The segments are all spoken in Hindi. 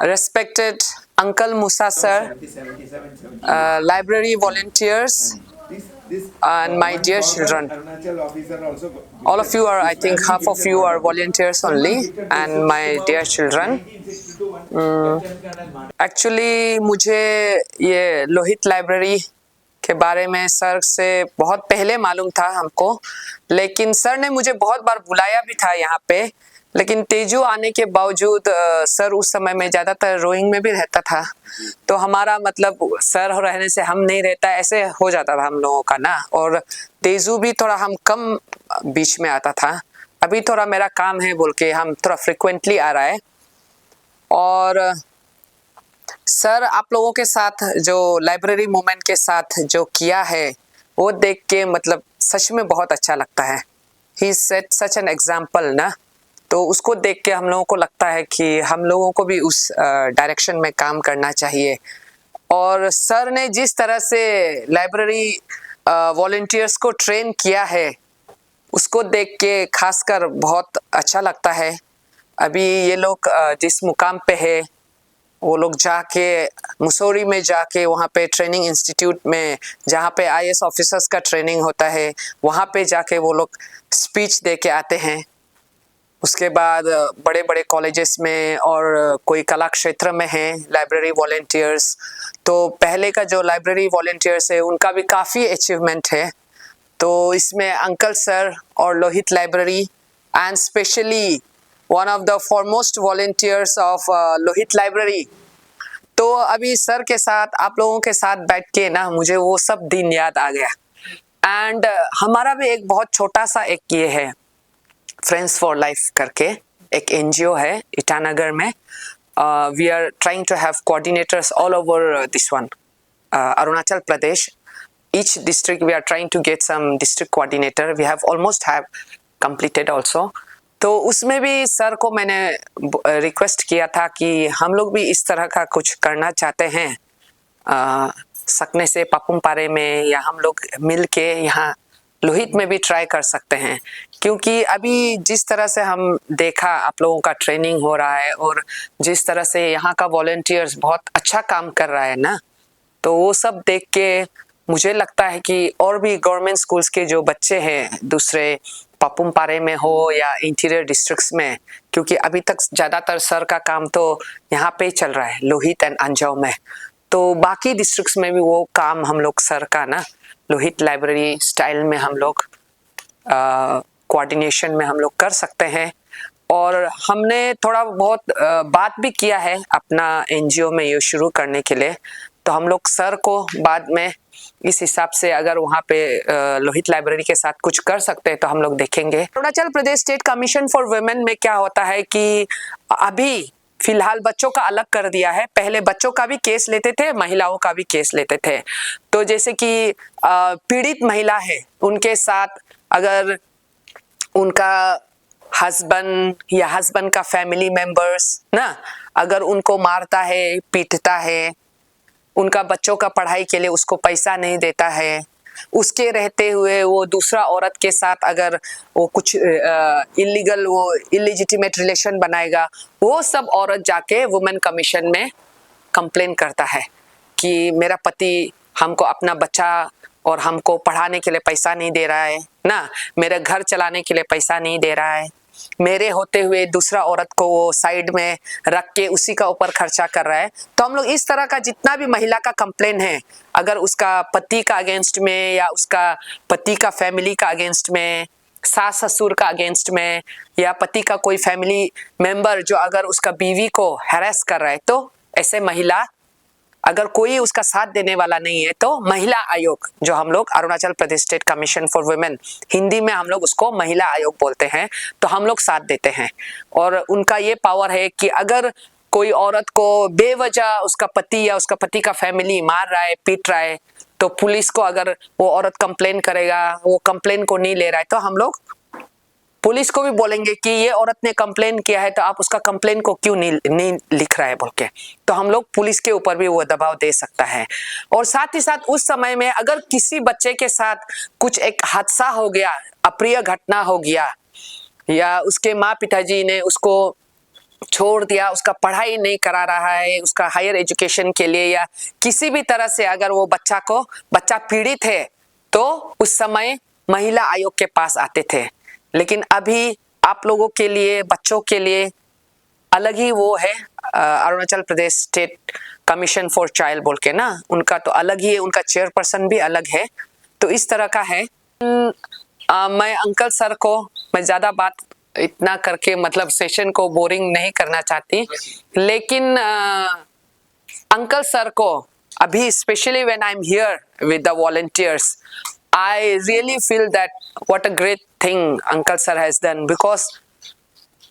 respected Uncle Musa sir, library volunteers, and my dear children. All of you are, I think half of you are volunteers only, and my dear children. Actually मुझे ये लोहित लाइब्रेरी के बारे में सर से बहुत पहले मालूम था हमको, लेकिन सर ने मुझे बहुत बार बुलाया भी था यहाँ पे, लेकिन तेजू आने के बावजूद सर उस समय में ज़्यादातर रोइंग में भी रहता था, तो हमारा मतलब सर रहने से हम नहीं रहता ऐसे हो जाता था हम लोगों का ना। और तेजू भी थोड़ा हम कम बीच में आता था, अभी थोड़ा मेरा काम है बोल के हम थोड़ा फ्रिक्वेंटली आ रहा है। और सर आप लोगों के साथ जो लाइब्रेरी मूवमेंट के साथ जो किया है वो देख के मतलब सच में बहुत अच्छा लगता है। ही सेट सच एन एग्जाम्पल ना, तो उसको देख के हम लोगों को लगता है कि हम लोगों को भी उस डायरेक्शन में काम करना चाहिए। और सर ने जिस तरह से लाइब्रेरी वॉलंटियर्स को ट्रेन किया है उसको देख के खासकर बहुत अच्छा लगता है। अभी ये लोग जिस मुकाम पे है वो लोग जाके मुसौरी में जाके वहाँ पे ट्रेनिंग इंस्टीट्यूट में जहाँ पे आईएएस ऑफिसर्स का ट्रेनिंग होता है वहाँ पे जाके वो लोग स्पीच दे के आते हैं। उसके बाद बड़े बड़े कॉलेजेस में और कोई कला क्षेत्र में हैं लाइब्रेरी वॉलंटियर्स, तो पहले का जो लाइब्रेरी वॉलंटियर्स है उनका भी काफ़ी अचीवमेंट है। तो इसमें अंकल सर और Lohit library and specially one of the foremost volunteers of Lohit library. तो अभी सर के साथ आप लोगों के साथ बैठ के ना मुझे वो सब दिन याद आ गया। एंड हमारा भी एक बहुत छोटा सा एक ये है फ्रेंड्स फॉर लाइफ करके एक एनजीओ है ईटानगर में। We are trying to have coordinators all over this one Arunachal Pradesh. each district we are trying to get some district coordinator. We have almost have completed also. तो उसमें भी सर को मैंने रिक्वेस्ट किया था कि हम लोग भी इस तरह का कुछ करना चाहते हैं सकने से पापुम पारे में, या हम लोग मिल के यहाँ लोहित में भी ट्राई कर सकते हैं। क्योंकि अभी जिस तरह से हम देखा आप लोगों का ट्रेनिंग हो रहा है और जिस तरह से यहाँ का वॉलंटियर्स बहुत अच्छा काम कर रहा है ना, तो वो सब देख के मुझे लगता है कि और भी गवर्नमेंट स्कूल्स के जो बच्चे हैं दूसरे पापुम पारे में हो या इंटीरियर डिस्ट्रिक्ट्स में, क्योंकि अभी तक ज़्यादातर सर का काम तो यहाँ पे ही चल रहा है लोहित एंड अंजाव में, तो बाकी डिस्ट्रिक्ट्स में भी वो काम हम लोग सर का ना लोहित लाइब्रेरी स्टाइल में हम लोग कोऑर्डिनेशन में हम लोग कर सकते हैं। और हमने थोड़ा बहुत बात भी किया है अपना एनजीओ में ये शुरू करने के लिए, तो हम लोग सर को बाद में इस हिसाब से अगर वहाँ पे लोहित लाइब्रेरी के साथ कुछ कर सकते हैं तो हम लोग देखेंगे। Arunachal Pradesh state commission for women में क्या होता है कि अभी फिलहाल बच्चों का अलग कर दिया है। पहले बच्चों का भी केस लेते थे, महिलाओं का भी केस लेते थे। तो जैसे कि पीड़ित महिला है उनके साथ अगर उनका हस्बैंड या हस्बैंड का फैमिली मेंबर्स ना अगर उनको मारता है, पीटता है, उनका बच्चों का पढ़ाई के लिए उसको पैसा नहीं देता है, उसके रहते हुए वो दूसरा औरत के साथ अगर वो कुछ इलीगल वो इलिजिटिमेट रिलेशन बनाएगा, वो सब औरत जाके वुमेन कमीशन में कंप्लेन करता है कि मेरा पति हमको अपना बच्चा और हमको पढ़ाने के लिए पैसा नहीं दे रहा है ना, मेरे घर चलाने के लिए पैसा नहीं दे रहा है, मेरे होते हुए दूसरा औरत को वो साइड में रख के उसी का ऊपर खर्चा कर रहा है। तो हम लोग इस तरह का जितना भी महिला का कंप्लेन है, अगर उसका पति का अगेंस्ट में या उसका पति का फैमिली का अगेंस्ट में, सास ससुर का अगेंस्ट में, या पति का कोई फैमिली मेंबर जो अगर उसका बीवी को हैरेस कर रहा है, तो ऐसे महिला अगर कोई उसका साथ देने वाला नहीं है तो महिला आयोग, जो हम लोग Arunachal Pradesh state commission for women, Hindi में हम लोग उसको महिला आयोग बोलते हैं, तो हम लोग साथ देते हैं। और उनका ये पावर है कि अगर कोई औरत को बेवजह उसका पति या उसका पति का फैमिली मार रहा है, पीट रहा है, तो पुलिस को अगर वो औरत कंप्लेन करेगा, वो कंप्लेन को नहीं ले रहा है, तो हम लोग पुलिस को भी बोलेंगे कि ये औरत ने कंप्लेन किया है तो आप उसका कंप्लेन को क्यों नहीं लिख रहा है बोल के, तो हम लोग पुलिस के ऊपर भी वो दबाव दे सकता है। और साथ ही साथ उस समय में अगर किसी बच्चे के साथ कुछ एक हादसा हो गया, अप्रिय घटना हो गया, या उसके माँ पिताजी ने उसको छोड़ दिया, उसका पढ़ाई नहीं करा रहा है, उसका हायर एजुकेशन के लिए या किसी भी तरह से अगर वो बच्चा पीड़ित है तो उस समय महिला आयोग के पास आते थे। लेकिन अभी आप लोगों के लिए, बच्चों के लिए अलग ही वो है, Arunachal Pradesh state commission for child बोल के ना, उनका तो अलग ही है, उनका चेयरपर्सन भी अलग है। तो इस तरह का है। मैं अंकल सर को, मैं ज़्यादा बात इतना करके मतलब सेशन को बोरिंग नहीं करना चाहती, लेकिन अंकल सर को अभी specially when I am here with the volunteers, I really feel that what a great thing uncle sir has done. Because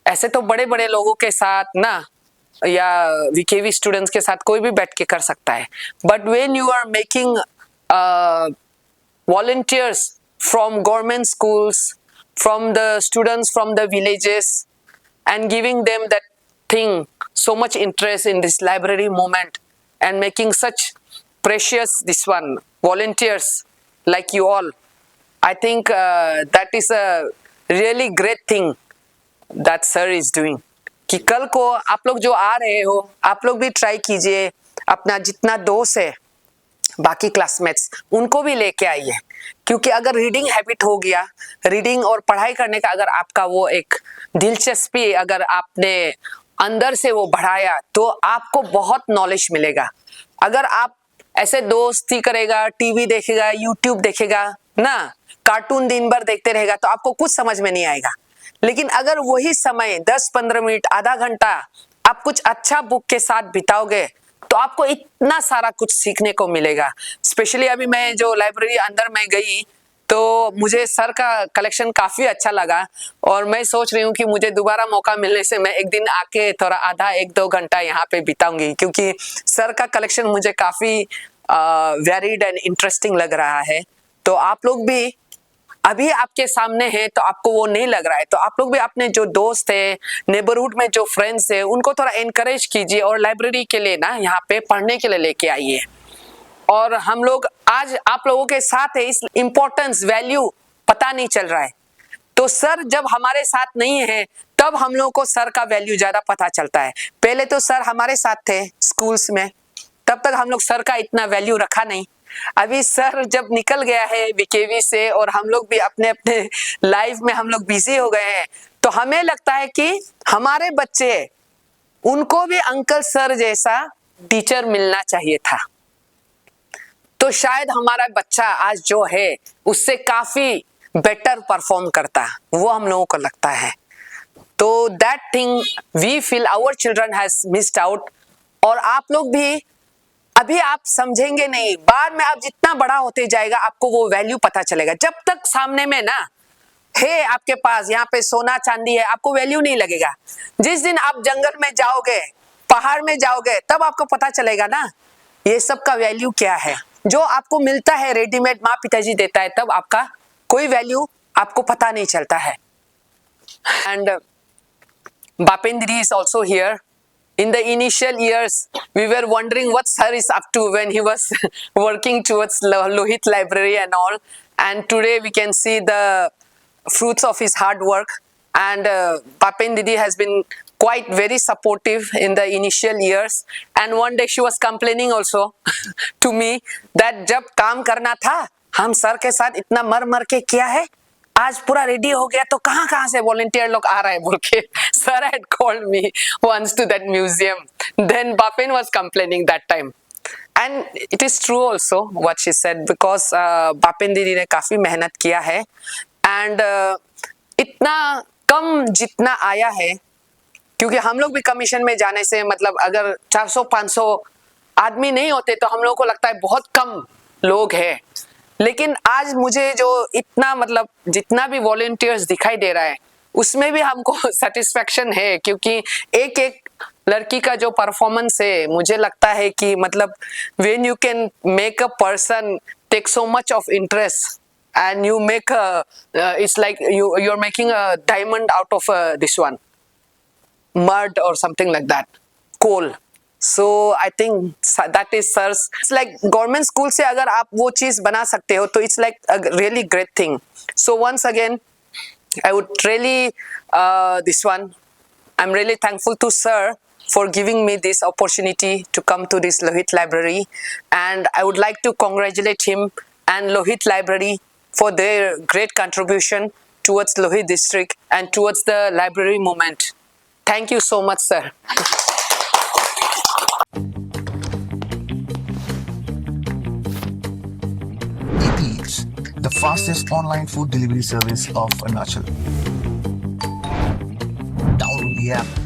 ऐसे तो बड़े बड़े लोगों के साथ ना, या वीकेवी स्टूडेंट्स के साथ कोई भी बैठ के कर सकता है, but when you are making volunteers from government schools, from the students from the villages, and giving them that thing, so much interest in this library movement, and making such precious this one volunteers like you all, I think that is a really great thing that sir is doing. कि कल को आप लोग जो आ रहे हो, आप लोग भी ट्राई कीजिए, अपना जितना दोस्त है बाकी क्लासमेट्स उनको भी लेके आइए। क्योंकि अगर रीडिंग हैबिट हो गया, रीडिंग और पढ़ाई करने का अगर आपका वो एक दिलचस्पी अगर आपने अंदर से वो बढ़ाया, तो आपको बहुत नॉलेज मिलेगा। अगर आप ऐसे दोस्ती करेगा, टीवी देखेगा, यूट्यूब देखेगा ना, कार्टून दिन भर देखते रहेगा, तो आपको कुछ समझ में नहीं आएगा। लेकिन अगर वही समय 10-15 मिनट, आधा घंटा आप कुछ अच्छा बुक के साथ बिताओगे, तो आपको इतना सारा कुछ सीखने को मिलेगा। स्पेशली अभी मैं जो लाइब्रेरी अंदर में गई, तो मुझे सर का कलेक्शन काफ़ी अच्छा लगा, और मैं सोच रही हूँ कि मुझे दोबारा मौका मिलने से मैं एक दिन आके थोड़ा आधा 1-2 घंटा यहाँ पे बिताऊंगी, क्योंकि सर का कलेक्शन मुझे काफ़ी वेरिड एंड इंटरेस्टिंग लग रहा है। तो आप लोग भी अभी आपके सामने है तो आपको वो नहीं लग रहा है, तो आप लोग भी अपने जो दोस्त है, नेबरहुड में जो फ्रेंड्स है, उनको थोड़ा एनकरेज कीजिए और लाइब्रेरी के लिए ना यहाँ पे पढ़ने के लिए लेके आइए। और हम लोग आज आप लोगों के साथ है, इस इम्पोर्टेंस वैल्यू पता नहीं चल रहा है। तो सर जब हमारे साथ नहीं है, तब हम लोगों को सर का वैल्यू ज्यादा पता चलता है। पहले तो सर हमारे साथ थे स्कूल्स में, तब तक हम लोग सर का इतना वैल्यू रखा नहीं। अभी सर जब निकल गया है बीकेवी से, और हम लोग भी अपने अपने लाइफ में हम लोग बिजी हो गए हैं, तो हमें लगता है कि हमारे बच्चे, उनको भी अंकल सर जैसा टीचर मिलना चाहिए था। तो शायद हमारा बच्चा आज जो है उससे काफी बेटर परफॉर्म करता, वो हम लोगों को लगता है। तो that thing we feel our children has missed out. और आप लोग भी अभी आप समझेंगे नहीं, बाद में आप जितना बड़ा होते जाएगा आपको वो वैल्यू पता चलेगा। जब तक सामने में ना है आपके पास यहाँ पे सोना चांदी है, आपको वैल्यू नहीं लगेगा। जिस दिन आप जंगल में जाओगे, पहाड़ में जाओगे, तब आपको पता चलेगा ना ये सब का वैल्यू क्या है। जो आपको मिलता है रेडीमेड, माँ पिताजी देता है, तब आपका कोई वैल्यू आपको पता नहीं चलता है। And Bapen Didi is also here. In the initial years, we were wondering what sir is up to when he was working towards Lohit Library and all. And today we can see the fruits of his hard work. And Bapen Didi has been quite very supportive in the initial years. And one day she was complaining also to me that जब काम करना था, हम सर के साथ इतना मर मर के किया है, आज पूरा रेडी हो गया तो कहाँ से वॉलंटियर लोग आ रहे हैं बोल के sir had called me once to that museum. Then Bapen was complaining that time. And it is true also what she said, because Bapen दीदी ने काफी मेहनत किया है, and इतना कम जितना आया है, क्योंकि हम लोग भी कमीशन में जाने से मतलब अगर 400-500 आदमी नहीं होते तो हम लोगों को लगता है बहुत कम लोग हैं। लेकिन आज मुझे जो इतना मतलब जितना भी वॉलंटियर्स दिखाई दे रहा है, उसमें भी हमको सेटिस्फेक्शन है, क्योंकि एक एक लड़की का जो परफॉर्मेंस है, मुझे लगता है कि मतलब when you can make a person take so much of interest and you make it's like you're making a diamond out of this one mud or something like that, coal. So I think that is sir's, it's like government school से अगर आप वो चीज बना सकते हो तो it's like a really great thing. So once again I would really this one I'm really thankful to sir for giving me this opportunity to come to this Lohit Library, and I would like to congratulate him and Lohit Library for their great contribution towards Lohit district and towards the library movement. Thank you so much, sir. Eats, the fastest online food delivery service of Arunachal. Download the app